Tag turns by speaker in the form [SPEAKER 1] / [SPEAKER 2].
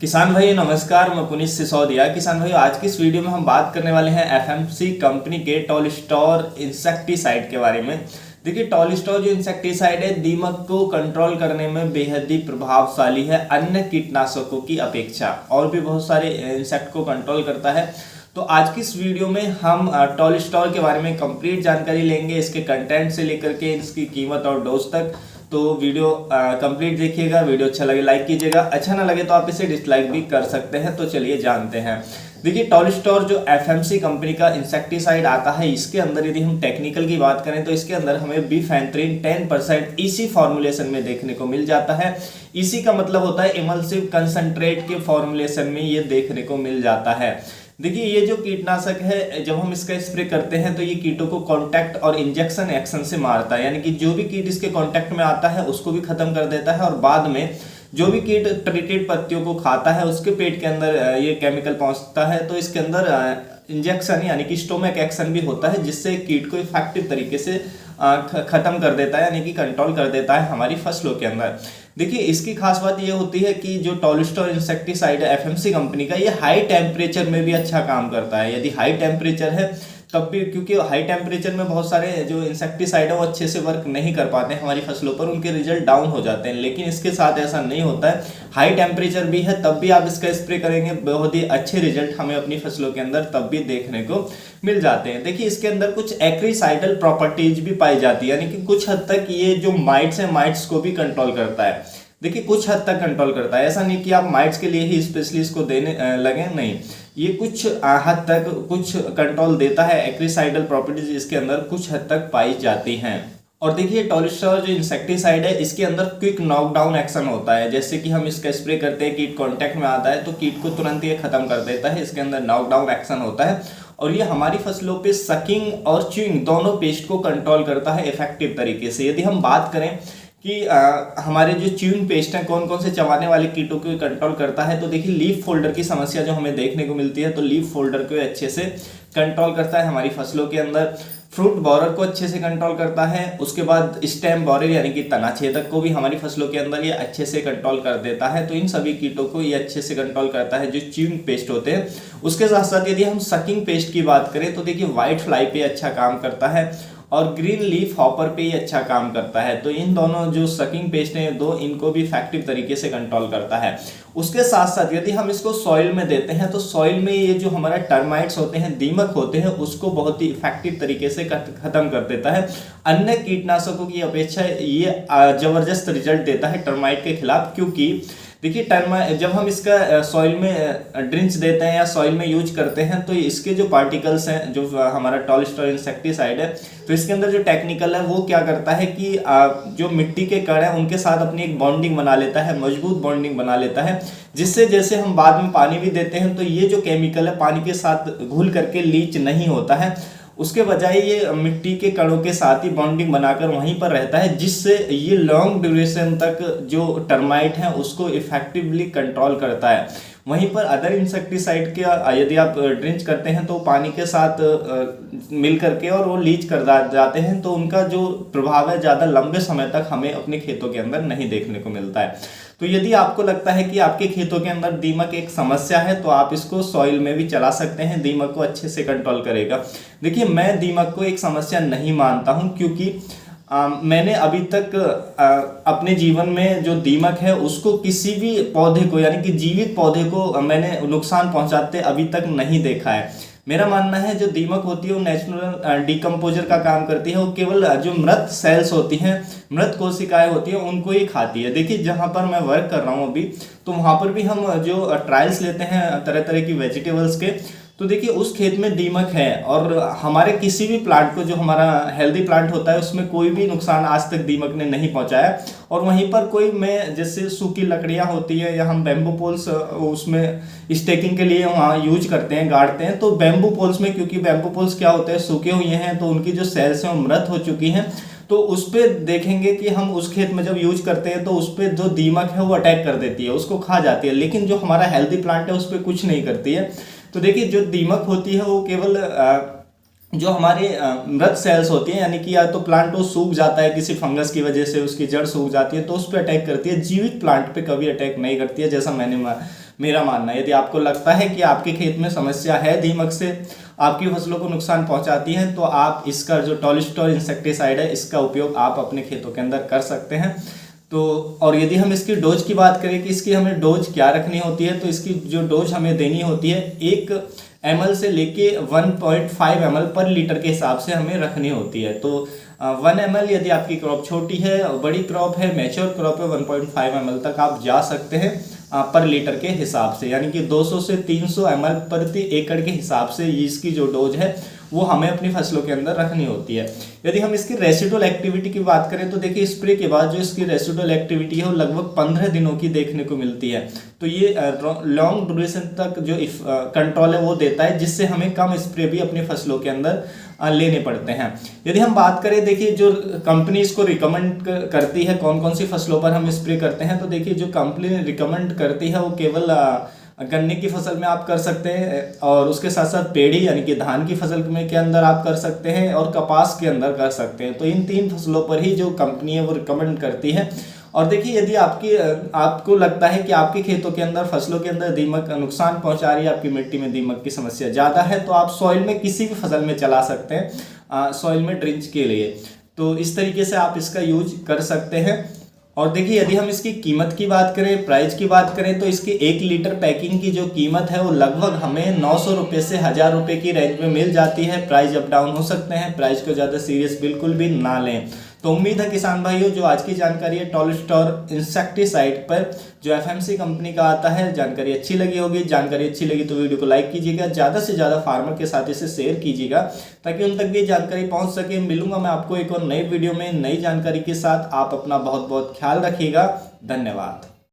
[SPEAKER 1] किसान भाई नमस्कार। मैं पुनीत सिसोदिया। किसान भाई आज की इस वीडियो में हम बात करने वाले हैं एफएमसी कंपनी के टॉलिस्टोर इंसेक्टिसाइड के बारे में। देखिए, टॉलिस्टोर जो इंसेक्टिसाइड है दीमक को कंट्रोल करने में बेहद ही प्रभावशाली है अन्य कीटनाशकों की अपेक्षा, और भी बहुत सारे इंसेक्ट को कंट्रोल करता है। तो आज की इस वीडियो में हम टॉलिस्टोर के बारे में कंप्लीट जानकारी लेंगे, इसके कंटेंट से लेकर के इसकी कीमत और डोज तक। तो वीडियो कंप्लीट देखिएगा। वीडियो अच्छा लगे लाइक कीजिएगा, अच्छा ना लगे तो आप इसे डिसलाइक भी कर सकते हैं। तो चलिए जानते हैं। देखिए, टॉलिस्टोर जो एफएमसी कंपनी का इंसेक्टिसाइड आता है, इसके अंदर यदि हम टेक्निकल की बात करें तो इसके अंदर हमें बीफेंथ्रिन 10% इसी फॉर्मुलेशन में देखने को मिल जाता है। इसी का मतलब होता है इमल्सिव कंसंट्रेट के फॉर्मुलेशन में ये देखने को मिल जाता है। देखिए, ये जो कीटनाशक है जब हम इसका स्प्रे करते हैं तो ये कीटों को कांटेक्ट और इंजेक्शन एक्शन से मारता है, यानी कि जो भी कीट इसके कांटेक्ट में आता है उसको भी खत्म कर देता है, और बाद में जो भी कीट ट्रीटेड पत्तियों को खाता है उसके पेट के अंदर ये केमिकल पहुंचता है। तो इसके अंदर इंजेक्शन यानी कि स्टोमक एक्शन भी होता है, जिससे कीट को इफेक्टिव तरीके से खत्म कर देता है, यानी कि कंट्रोल कर देता है हमारी फसलों के अंदर। देखिए, इसकी खास बात ये होती है कि जो टॉलिस्टोर इंसेक्टिसाइड है एफएमसी कंपनी का, ये हाई टेम्परेचर में भी अच्छा काम करता है। यदि हाई टेम्परेचर है तब भी, क्योंकि हाई टेम्परेचर में बहुत सारे जो इंसेक्टिसाइड है वो अच्छे से वर्क नहीं कर पाते हैं हमारी फसलों पर, उनके रिजल्ट डाउन हो जाते हैं। लेकिन इसके साथ ऐसा नहीं होता है, हाई टेम्परेचर भी है तब भी आप इसका स्प्रे करेंगे, बहुत ही अच्छे रिजल्ट हमें अपनी फसलों के अंदर तब भी देखने को मिल जाते हैं। देखिए, इसके अंदर कुछ एक्रीसाइडल प्रॉपर्टीज भी पाई जाती है, यानी कि कुछ हद तक ये जो माइट्स है माइट्स को भी कंट्रोल करता है। देखिए, कुछ हद तक कंट्रोल करता है, ऐसा नहीं कि आप माइट्स के लिए ही स्पेशली इसको देने लगे, नहीं। ये कुछ हद तक कुछ कंट्रोल देता है। एक्रीसाइडल प्रॉपर्टीज इसके अंदर कुछ हद तक पाई जाती हैं। और देखिए, टॉलिस्टोर जो इंसेक्टिसाइड है इसके अंदर क्विक नॉकडाउन एक्शन होता है। जैसे कि हम इसका स्प्रे करते हैं, कीट कांटेक्ट में आता है तो कीट को तुरंत ये खत्म कर देता है। इसके अंदर नॉकडाउन एक्शन होता है और ये हमारी फसलों पे सकिंग और च्यूइंग दोनों पेस्ट को कंट्रोल करता है इफेक्टिव तरीके से। यदि हम बात करें कि हमारे जो च्यूइंग पेस्ट हैं कौन कौन से चबाने वाले कीटों को कंट्रोल करता है, तो देखिए लीफ फोल्डर की समस्या जो हमें देखने को मिलती है, तो लीफ फोल्डर को अच्छे से कंट्रोल करता है हमारी फसलों के अंदर। फ्रूट बॉरर को अच्छे से कंट्रोल करता है। उसके बाद स्टेम बॉरर यानी कि तना छेदक को भी हमारी फसलों के अंदर ये अच्छे से कंट्रोल कर देता है। तो इन सभी कीटों को ये अच्छे से कंट्रोल करता है जो च्यूइंग पेस्ट होते हैं। उसके साथ साथ यदि हम सकिंग पेस्ट की बात करें तो देखिए, व्हाइट फ्लाई पे अच्छा काम करता है और ग्रीन लीफ हॉपर पे ही अच्छा काम करता है। तो इन दोनों जो सकिंग पेस्ट हैं दो, इनको भी इफेक्टिव तरीके से कंट्रोल करता है। उसके साथ साथ यदि हम इसको सॉइल में देते हैं तो सॉइल में ये जो हमारा टर्माइट्स होते हैं, दीमक होते हैं, उसको बहुत ही इफेक्टिव तरीके से खत्म कर देता है। अन्य कीटनाशकों की अपेक्षा ये जबरदस्त रिजल्ट देता है टर्माइट के खिलाफ। क्योंकि देखिए, जब हम इसका सॉइल में ड्रिंच देते हैं या सॉइल में यूज करते हैं तो इसके जो पार्टिकल्स हैं, जो हमारा टॉलिस्टोर इंसेक्टिसाइड है, तो इसके अंदर जो टेक्निकल है वो क्या करता है कि जो मिट्टी के कण हैं उनके साथ अपनी एक बॉन्डिंग बना लेता है, मजबूत बॉन्डिंग बना लेता है, जिससे जैसे हम बाद में पानी भी देते हैं तो ये जो केमिकल है पानी के साथ घुल करके लीच नहीं होता है। उसके बजाय ये मिट्टी के कणों के साथ ही बॉन्डिंग बनाकर वहीं पर रहता है, जिससे ये लॉन्ग ड्यूरेशन तक जो टर्माइट है उसको इफेक्टिवली कंट्रोल करता है। वहीं पर अदर इंसेक्टिसाइड के यदि आप ड्रिंच करते हैं तो पानी के साथ मिल करके और वो लीच कर जाते हैं, तो उनका जो प्रभाव है ज़्यादा लंबे समय तक हमें अपने खेतों के अंदर नहीं देखने को मिलता है। तो यदि आपको लगता है कि आपके खेतों के अंदर दीमक एक समस्या है तो आप इसको सॉइल में भी चला सकते हैं, दीमक को अच्छे से कंट्रोल करेगा। देखिए, मैं दीमक को एक समस्या नहीं मानता हूं, क्योंकि मैंने अभी तक अपने जीवन में जो दीमक है उसको किसी भी पौधे को, यानी कि जीवित पौधे को मैंने नुकसान पहुंचाते अभी तक नहीं देखा है। मेरा मानना है जो दीमक होती है वो नेचुरल डिकम्पोजर का काम करती है। वो केवल जो मृत सेल्स होती हैं, मृत कोशिकाएं होती हैं, उनको ही खाती है। देखिए, जहाँ पर मैं वर्क कर रहा हूँ अभी, तो वहाँ पर भी हम जो ट्रायल्स लेते हैं तरह तरह की वेजिटेबल्स के, तो देखिए उस खेत में दीमक है और हमारे किसी भी प्लांट को, जो हमारा हेल्दी प्लांट होता है, उसमें कोई भी नुकसान आज तक दीमक ने नहीं पहुंचाया। और वहीं पर कोई, मैं जैसे सूखी लकड़ियां होती है या हम बैम्बू पोल्स उसमें स्टेकिंग के लिए वहाँ यूज करते हैं, गाड़ते हैं, तो बैम्बू पोल्स में, क्योंकि बैम्बू पोल्स क्या होते हैं, सूखे हुए हैं, तो उनकी जो सेल्स हैं वो मृत हो चुकी हैं। तो उस पर देखेंगे कि हम उस खेत में जब यूज करते हैं तो उस पर जो दीमक है वो अटैक कर देती है, उसको खा जाती है। लेकिन जो हमारा हेल्दी प्लांट है उस पर कुछ नहीं करती है। तो देखिए, जो दीमक होती है वो केवल जो हमारे मृत सेल्स होती हैं, यानी कि या तो प्लांट वो सूख जाता है किसी फंगस की वजह से, उसकी जड़ सूख जाती है तो उस पर अटैक करती है, जीवित प्लांट पे कभी अटैक नहीं करती है, जैसा मैंने मेरा मानना है। यदि आपको लगता है कि आपके खेत में समस्या है, दीमक से आपकी फसलों को नुकसान पहुंचाती है, तो आप इसका जो टॉलिस्टोर इंसेक्टिसाइड है इसका उपयोग आप अपने खेतों के अंदर कर सकते हैं। तो और यदि हम इसकी डोज की बात करें कि इसकी हमें डोज क्या रखनी होती है, तो इसकी जो डोज हमें देनी होती है 1 ml से लेके 1.5 ml पर लीटर के हिसाब से हमें रखनी होती है। तो 1 ml यदि आपकी क्रॉप छोटी है, बड़ी क्रॉप है, मैच्योर क्रॉप है, 1.5 ml तक आप जा सकते हैं पर लीटर के हिसाब से, यानी कि 200 से 300 ml प्रति एकड़ के हिसाब से इसकी जो डोज है वो हमें अपनी फसलों के अंदर रखनी होती है। यदि हम इसकी रेसिडुअल एक्टिविटी की बात करें तो देखिए स्प्रे के बाद जो इसकी रेसिडुअल एक्टिविटी है वो लगभग 15 दिनों की देखने को मिलती है। तो ये लॉन्ग ड्यूरेशन तक जो कंट्रोल है वो देता है, जिससे हमें कम स्प्रे भी अपनी फसलों के अंदर लेने पड़ते हैं। यदि हम बात करें देखिए जो कंपनी इसको रिकमेंड करती है कौन कौन सी फसलों पर हम स्प्रे करते हैं, तो देखिए जो कंपनी रिकमेंड करती है वो केवल गन्ने की फसल में आप कर सकते हैं, और उसके साथ साथ पेड़ी यानी कि धान की फसल में के अंदर आप कर सकते हैं, और कपास के अंदर कर सकते हैं। तो इन 3 फसलों पर ही जो कंपनी है वो रिकमेंड करती है। और देखिए यदि आपको लगता है कि आपके खेतों के अंदर फसलों के अंदर दीमक नुकसान पहुंचा रही है, आपकी मिट्टी में दीमक की समस्या ज़्यादा है, तो आप सॉइल में किसी भी फसल में चला सकते हैं सॉइल में ड्रिंच के लिए। तो इस तरीके से आप इसका यूज कर सकते हैं। और देखिए यदि हम इसकी कीमत की बात करें, प्राइस की बात करें, तो इसकी 1 लीटर पैकिंग की जो कीमत है वो लगभग हमें 900 रुपये से 1000 रुपये की रेंज में मिल जाती है। प्राइस अप डाउन हो सकते हैं, प्राइस को ज़्यादा सीरियस बिल्कुल भी ना लें। तो उम्मीद है किसान भाइयों जो आज की जानकारी है टॉलिस्टोर इंसेक्टिसाइड पर जो एफएमसी कंपनी का आता है, जानकारी अच्छी लगी होगी। जानकारी अच्छी लगी तो वीडियो को लाइक कीजिएगा, ज़्यादा से ज़्यादा फार्मर के साथ इसे शेयर कीजिएगा ताकि उन तक भी जानकारी पहुंच सके। मिलूंगा मैं आपको एक और नई वीडियो में नई जानकारी के साथ। आप अपना बहुत बहुत ख्याल रखिएगा। धन्यवाद।